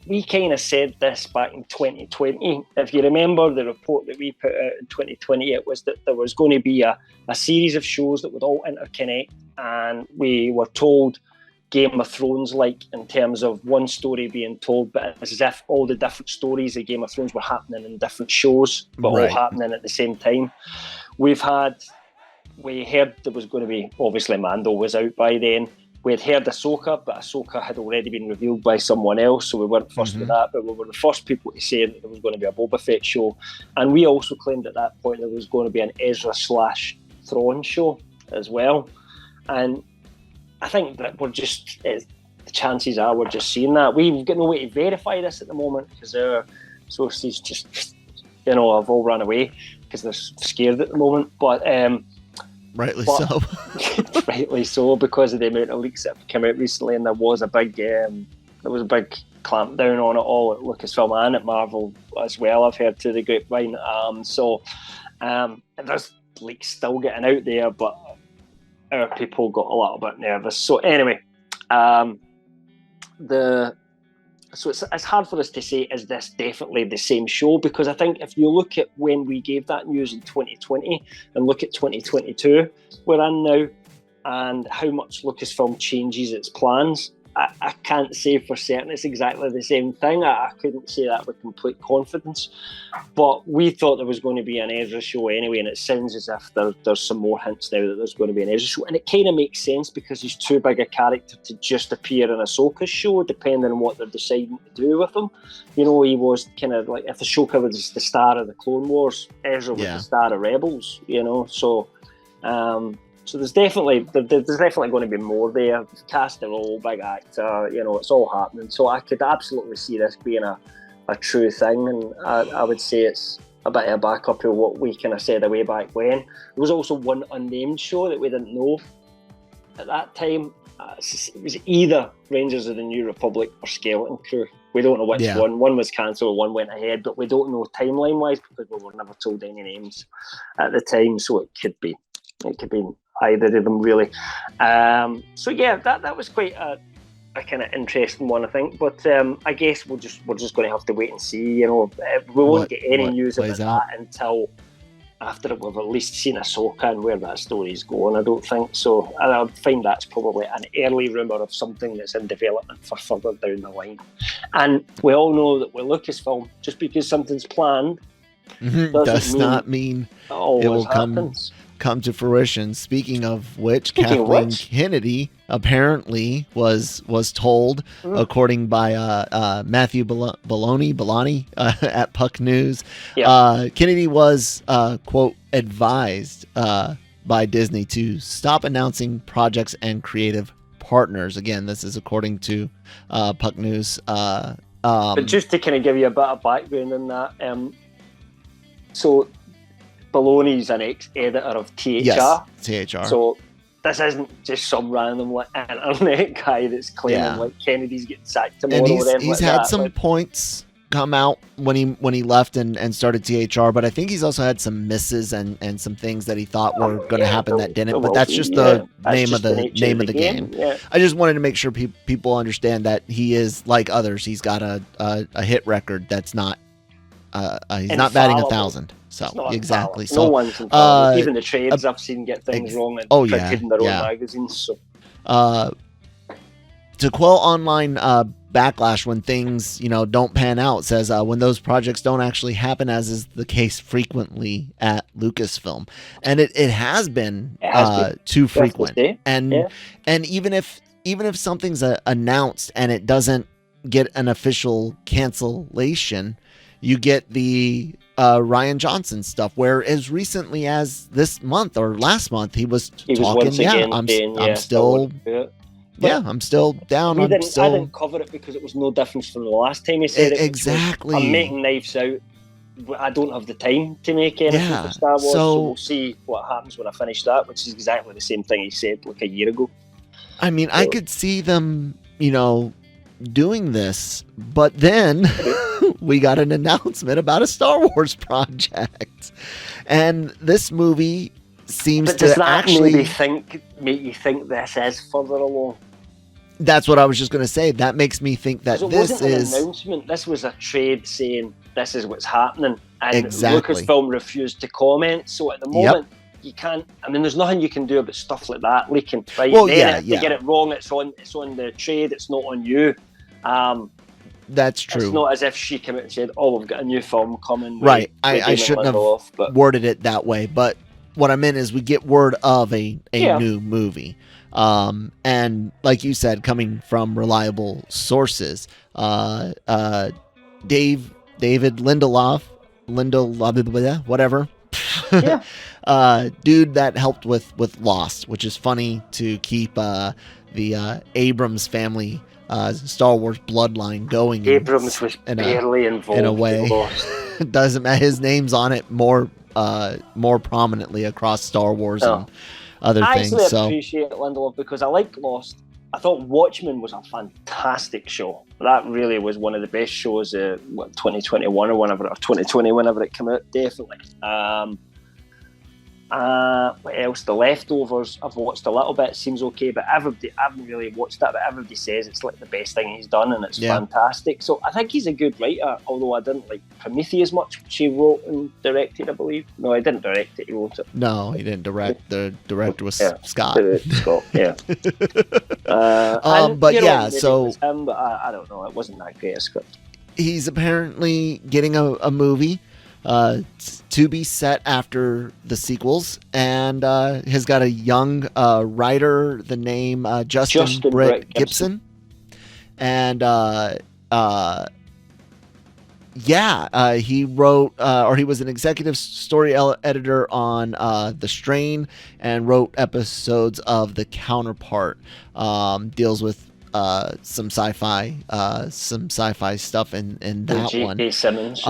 we kind of said this back in 2020. If you remember the report that we put out in 2020, it was that there was going to be a series of shows that would all interconnect, and we were told Game of Thrones, like in terms of one story being told, but it's as if all the different stories of Game of Thrones were happening in different shows, but all happening at the same time. We heard there was going to be, obviously Mando was out by then. We had heard Ahsoka, but Ahsoka had already been revealed by someone else, so we weren't first with that, but we were the first people to say that there was going to be a Boba Fett show. And we also claimed at that point there was going to be an Ezra/Thrawn show as well. And I think that the chances are we're just seeing that. We've got no way to verify this at the moment because our sources just, have all run away because they're scared at the moment. But rightly so. Rightly so, because of the amount of leaks that have come out recently, and there was a big clampdown on it all at Lucasfilm and at Marvel as well, I've heard to the grapevine. There's leaks still getting out there, but our people got a little bit nervous. So anyway, it's hard for us to say, is this definitely the same show? Because I think if you look at when we gave that news in 2020 and look at 2022, we're in now, and how much Lucasfilm changes its plans, I can't say for certain it's exactly the same thing. I couldn't say that with complete confidence. But we thought there was going to be an Ezra show anyway, and it sounds as if there's some more hints now that there's going to be an Ezra show. And it kind of makes sense because he's too big a character to just appear in Ahsoka's show, depending on what they're deciding to do with him. He was kind of like, if Ahsoka was the star of the Clone Wars, Ezra was the star of Rebels, So there's definitely going to be more there. Cast a role, big actor, it's all happening. So I could absolutely see this being a true thing, and I would say it's a bit of a backup of what we kind of said way back when. There was also one unnamed show that we didn't know at that time. It was either Rangers of the New Republic or Skeleton Crew. We don't know which Yeah. one. One was cancelled, one went ahead, but we don't know timeline-wise because we were never told any names at the time, so it could be either of them, really. So yeah, that was quite a kind of interesting one, I think. But I guess we're just going to have to wait and see. You know, we won't get any news about that until after we've at least seen Ahsoka and where that story's going, I don't think. So I would find that's probably an early rumour of something that's in development for further down the line. And we all know that with Lucasfilm, just because something's planned does not mean it will come to fruition. Speaking of which, Kathleen Kennedy apparently was told, according by Matthew Belloni at Puck News, Kennedy was quote advised by Disney to stop announcing projects and creative partners. Again, this is according to Puck News. But just to kind of give you a bit of background in that, so Belloni's an ex-editor of THR. Yes, THR. So this isn't just some random internet guy that's claiming like Kennedy's getting sacked tomorrow. And he's had some points come out when he left and started THR, but I think he's also had some misses and some things that he thought were going to happen that didn't. But that's just the name of the game. Yeah. I just wanted to make sure people understand that he is like others. He's got a hit record that's not. He's not batting 1,000. So exactly. So no one's infallible. Even the trades I've seen get things wrong and printed in their own magazines. So to quell online backlash when things don't pan out, says when those projects don't actually happen, as is the case frequently at Lucasfilm, and it has been too frequent. And even if something's announced and it doesn't get an official cancellation, you get the Rian Johnson stuff, where as recently as this month or last month, he was talking. I'm still down. I didn't cover it because it was no difference from the last time he said it. Exactly. I'm making Knives Out. I don't have the time to make anything for Star Wars, so we'll see what happens when I finish that, which is exactly the same thing he said like a year ago. I mean, I could see them, doing this, but then we got an announcement about a Star Wars project, and this movie seems to actually make you think this is further along. That's what I was just going to say. That makes me think that this wasn't an announcement. This was a trade saying this is what's happening, and exactly. Lucasfilm refused to comment. So at the moment, you can't. I mean, there's nothing you can do about stuff like that leaking. Right? Well, if you get it wrong, it's on the trade. It's not on you. That's true. It's not as if she came out and said, "Oh, we've got a new film coming." Right. I shouldn't have worded it that way, but what I meant is we get word of a new movie. And like you said, coming from reliable sources, David Lindelof, whatever. Dude that helped with Lost, which is funny to keep the Abrams family Star Wars bloodline going. Abrams was barely involved in a way. Lost. Doesn't matter. His name's on it more prominently across Star Wars and other things. I actually appreciate Lindelof because I like Lost. I thought Watchmen was a fantastic show. That really was one of the best shows 2021 or 2020, whenever it came out, definitely. What else? The Leftovers, I've watched a little bit. It seems okay, but I haven't really watched that. But everybody says it's like the best thing he's done, and it's fantastic. So I think he's a good writer. Although I didn't like Prometheus much, which he wrote and directed, I believe. No, he didn't direct it. He wrote it. No, he didn't direct. The director was Scott. Scott, yeah. So it was him, but I don't know. It wasn't that great a script. He's apparently getting a movie. To be set after the sequels, and has got a young writer, the name Justin Britt Gibson. And he wrote or he was an executive story editor on The Strain and wrote episodes of The Counterpart. Deals with some sci-fi stuff in that one. J.K. Simmons.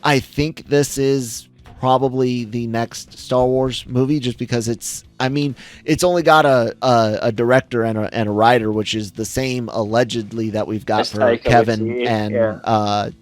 I think this is probably the next Star Wars movie, just because it's only got a director and a writer, which is the same allegedly that we've got for Taika Kevin Waititi, and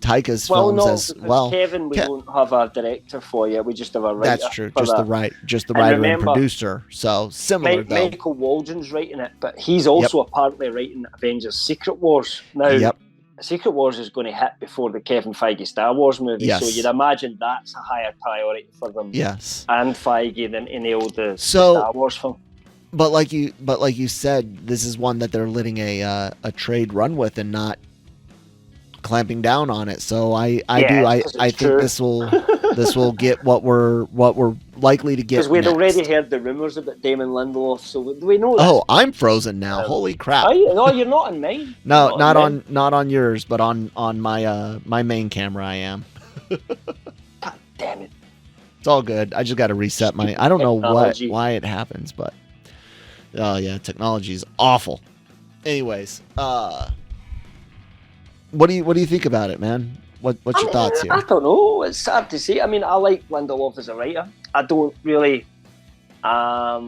Taika's well, films no, as well. Kevin, we don't have a director for yet. We just have a writer. That's true. For Just that. the And writer remember, and producer. So similar though. Michael Waldron's writing it, but he's also apparently writing Avengers: Secret Wars now. Yep. Secret Wars is going to hit before the Kevin Feige Star Wars movie, Yes. so you'd imagine that's a higher priority for them. Yes. And Feige than any old Star Wars film. But like you said, this is one that they're letting a trade run with and not clamping down on it. So I think this will get what we're likely to get. Because we'd next. already heard the rumors about Damon Lindelof, so we know. Oh, I'm frozen now. Holy crap! No, you're not on mine. No, not on yours, but on my my main camera. I am. God damn it! It's all good. I just got to reset my. I don't know why it happens, but oh yeah, technology is awful. Anyways, what do you think about it, man? What's your thoughts here? I don't know. It's hard to say. I mean, I like Lindelof as a writer. I don't really. I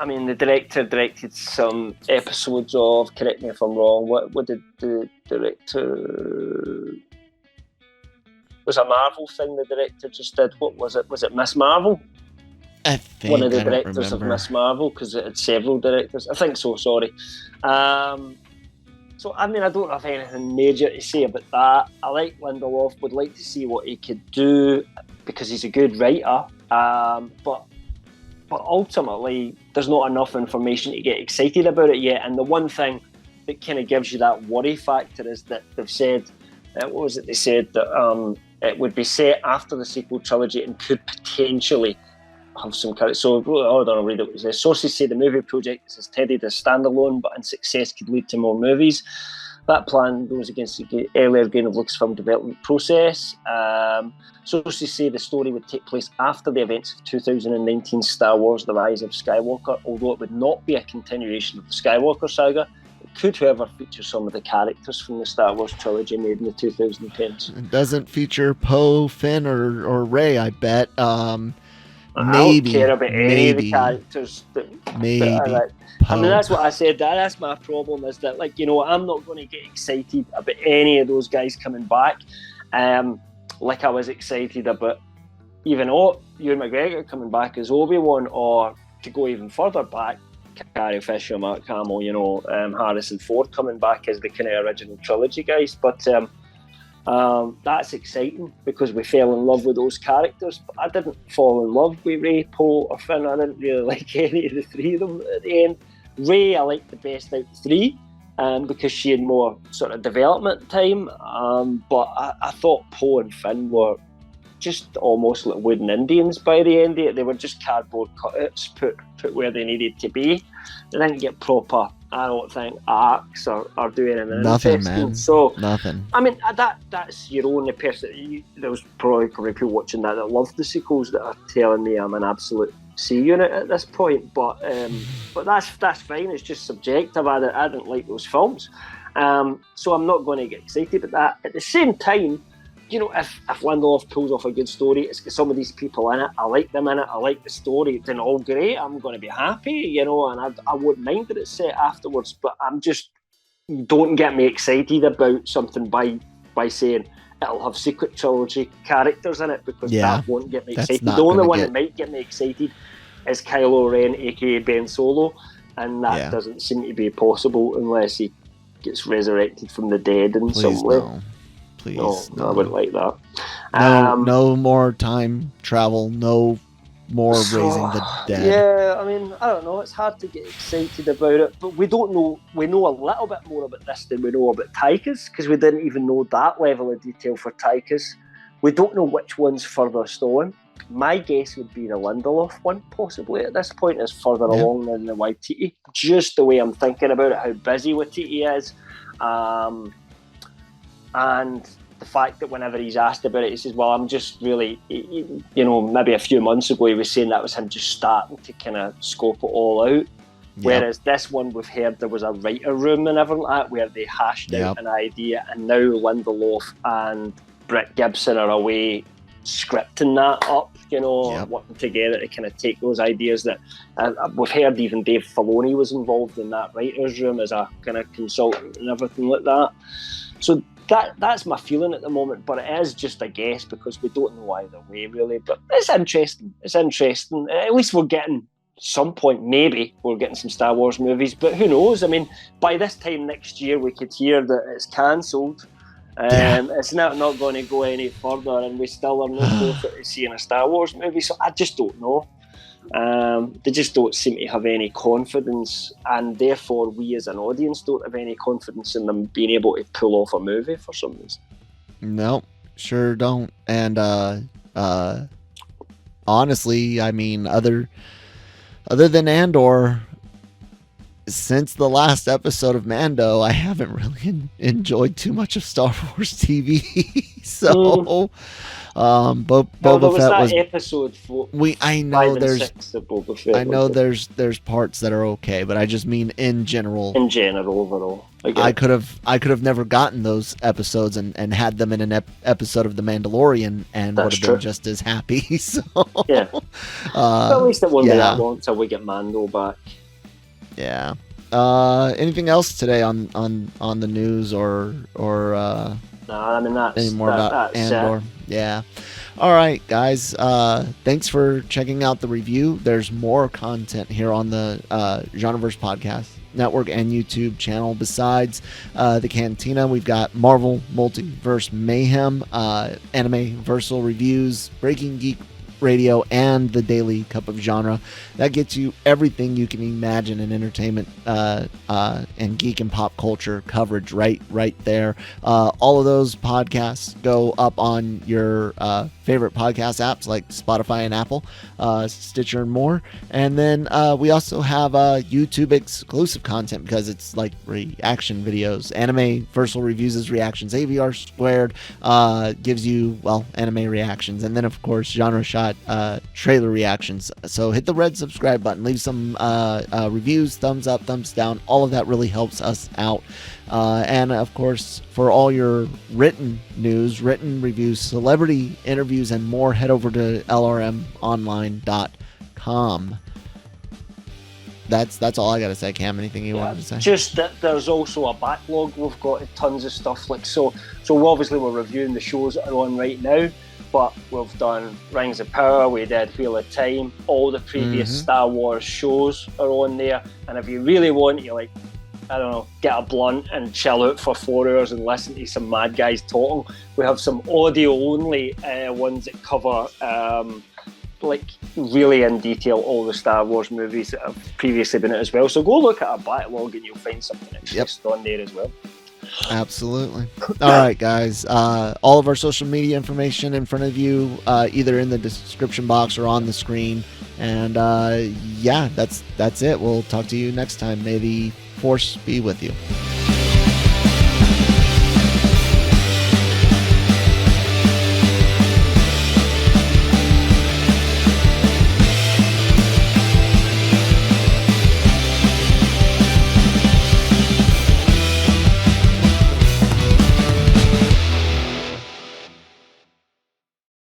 mean, the director directed some episodes of. Correct me if I'm wrong. What did the director? Was a Marvel thing the director just did? What was it? Was it Miss Marvel? I think one of the directors of Miss Marvel, because it had several directors. I think so. Sorry. So, I mean, I don't have anything major to say about that. I like Lindelof, would like to see what he could do because he's a good writer. But ultimately, there's not enough information to get excited about it yet. And the one thing that kind of gives you that worry factor is that they've said, what was it they said? That it would be set after the sequel trilogy and could potentially have some characters. So, hold on, I'll read it. Sources say the movie project is intended as standalone, but in success could lead to more movies. That plan goes against the earlier grain of Lucasfilm development process. Sources say the story would take place after the events of 2019 Star Wars: The Rise of Skywalker, although it would not be a continuation of the Skywalker saga. It could, however, feature some of the characters from the Star Wars trilogy made in the 2010s. It doesn't feature Poe, Finn, or Rey, I bet. I don't care about any of the characters. I mean, that's what I said. That's my problem, is that, like, you know, I'm not going to get excited about any of those guys coming back. Like I was excited about even Ewan McGregor coming back as Obi-Wan, or to go even further back, Carrie Fisher, Mark Hamill, you know, Harrison Ford coming back as the kind of original trilogy guys. But that's exciting because we fell in love with those characters. But I didn't fall in love with Rey, Poe, or Finn. I didn't really like any of the three of them at the end. Rey, I liked the best out of the three, because she had more sort of development time. But I thought Poe and Finn were just almost like wooden Indians by the end of it. They were just cardboard cutouts put where they needed to be. They didn't get proper, I don't think, arcs or do anything nothing, interesting. man. So nothing. I mean, that's your own person. There was probably people watching that loved the sequels that are telling me I'm an absolute C unit at this point. But that's fine. It's just subjective. I didn't like those films, so I'm not going to get excited about that. At the same time, you know, if Lindelof pulls off a good story, it's got some of these people in it, I like them in it, I like the story, then all great, I'm going to be happy, you know, and I wouldn't mind that it's set afterwards, but I'm just, don't get me excited about something by saying it'll have secret trilogy characters in it, because that won't get me excited. The only one that might get me excited is Kylo Ren, aka Ben Solo, and that doesn't seem to be possible unless he gets resurrected from the dead in some way. Please, no, I wouldn't like that. No more time travel. No more raising the dead. Yeah, I mean, I don't know. It's hard to get excited about it, but we don't know. We know a little bit more about this than we know about Taika's, because we didn't even know that level of detail for Taika's. We don't know which one's furthest on. My guess would be the Lindelof one, possibly at this point, is further along than the Waititi. Just the way I'm thinking about it, how busy Waititi is. And the fact that whenever he's asked about it, he says, well, I'm just really, you know, maybe a few months ago he was saying that was him just starting to kind of scope it all out. Yep. Whereas this one, we've heard there was a writer room and everything like that where they hashed out an idea, and now Lindelof and Britt Gibson are away scripting that up, Yep. working together to kind of take those ideas that we've heard even Dave Filoni was involved in that writer's room as a kind of consultant and everything like that. So that's my feeling at the moment, but it is just a guess because we don't know either way really. But it's interesting. At least we're getting some point, maybe we're getting some Star Wars movies, but who knows? I mean, by this time next year we could hear that it's cancelled. It's not going to go any further, and we still are not closer to seeing a Star Wars movie, so I just don't know. They just don't seem to have any confidence, and therefore we as an audience don't have any confidence in them being able to pull off a movie for some reason. No, sure don't. And honestly, I mean, other than Andor, since the last episode of Mando, I haven't really enjoyed too much of Star Wars TV. So, Boba Fett was episode 4. I know there's Boba Fett. I know there's parts that are okay, but I just mean in general. In general, overall, I could have never gotten those episodes and had them in an episode of The Mandalorian and would have been just as happy. So yeah, at least it won't be that long until we get Mando back. Yeah. Anything else today on the news or no, I mean that's any more about Andor? Yeah. All right, guys. Thanks for checking out the review. There's more content here on the GenreVerse podcast network and YouTube channel. Besides the Cantina, we've got Marvel Multiverse Mayhem, Anime-Versal Reviews, Breaking Geek Radio, and the Daily Cup of Genre. That gets you everything you can imagine in entertainment and geek and pop culture coverage right there. All of those podcasts go up on your favorite podcast apps like Spotify and Apple, Stitcher, and more. And then we also have YouTube exclusive content because it's like reaction videos. Anime-Versal Reviews is reactions. AVR Squared gives you, anime reactions. And then, of course, Genre Shot trailer reactions. So hit the red subscribe button, leave some reviews, thumbs up, thumbs down. All of that really helps us out. And of course, for all your written news, written reviews, celebrity interviews, and more, head over to lrmonline.com. That's all I gotta say. Cam, anything you wanted to say? Just that there's also a backlog. We've got tons of stuff so obviously we're reviewing the shows that are on right now, but we've done Rings of Power, we did Wheel of Time, all the previous Star Wars shows are on there. And if you really want to, get a blunt and chill out for 4 hours and listen to some mad guys talking, we have some audio only ones that cover really in detail all the Star Wars movies that have previously been out as well. So go look at our backlog and you'll find something interesting on there as well. Absolutely. All right, guys. All of our social media information in front of you, either in the description box or on the screen. And that's it. We'll talk to you next time. May the Force be with you.